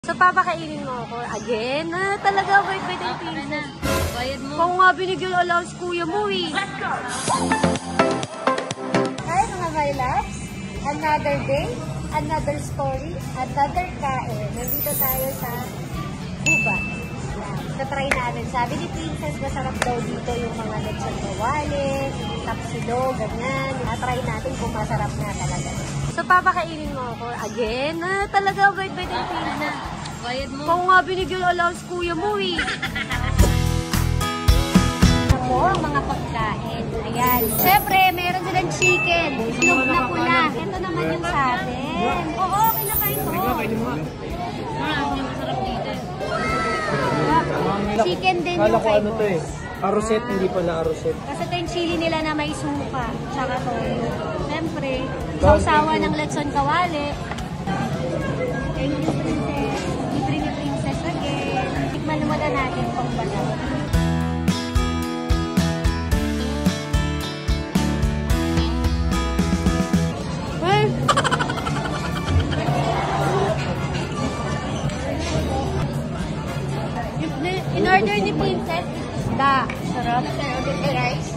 So, papakainin mo ako again? Talaga, birthday ng princess. Bayad mo. Kung nga binigyan allowance kuya mo eh. Hi mga my loves. Another day, another story, another kain. Nandito tayo sa Cuba. Try namin. Sabi ni Princess, masarap daw dito yung mga lechon kawali, tapsido, ganyan. Try natin kung masarap na talaga. So, papakainin mo ako again? Talaga, birthday ng princess. Bayad mo. Kung nga binigyan allowance kuya mo eh. Ako, ang mga pagkain. Ayan. Siyempre, meron silang chicken. Snog na pula. Ito naman yung sa atin. Oo, kinakain ko. Masarap dito. Chicken din Kala yung ko ano to eh. Aroset, hindi pala aroset. Kasi ito yung chili nila na may suka. Tsaka toyo. Siyempre, sausawa ng lechon kawali. Thank you, princess. Libre ni princess again. Tikman naman na natin itong bala. In order ni princess, isda. Sarap. Order the rice.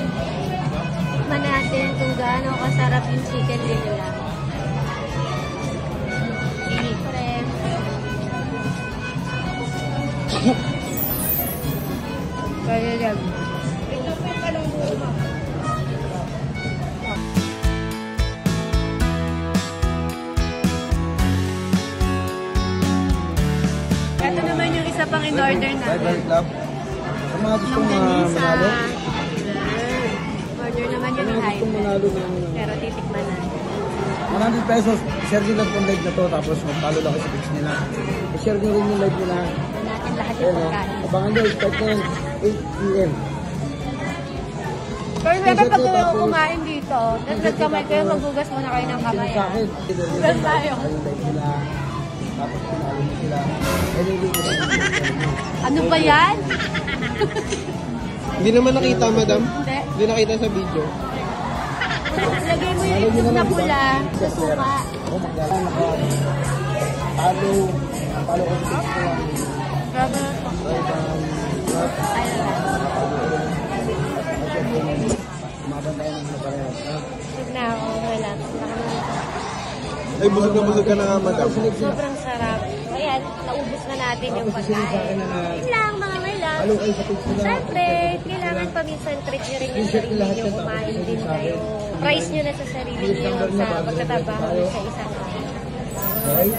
Tikman natin kung gaano kasarap yung chicken din nila. Siyempre. Kaya lang. Ito naman yung isa pang in-order natin. Sa mga gustong manalo. Order naman yun yung high. Pero titikman natin. 100 pesos. Share nyo lang itong live na to. Tapos magpalo lang kayo sa page nila. I-share nyo rin yung live nila. Tignan natin lahat yung pagkain. Abangan nyo. Start na yun. 8 p.m. Pero siyempre pag kayo kumain dito, nagkamay kayo, magugas muna kayo ng kamay. Sa akin. Saan tayo? Yung live nila. Tapos pinalo nyo sila. Ano ba yan? Hindi naman nakita, madam. Hindi. Hindi nakita sa video. Lagay mo yung itlog na pula sa suka. Oo, magdala. Talo. Talo ko sa page nila. Grabe. Mabantayan ang mga parehas. Na ako, wala. Ay, busog ka na nga, madam. Sobrang sarap. Ayan, naubos na natin yung pagkain. Yun lang mga may love. Talo kayo sa page nila. Siyempre, kailangan paminsan treat nyo rin yung sarili nyo. Kumain din kayo. Price nyo na sa sarili nyo sa pagtatrabaho nyo sa isang araw. Okay?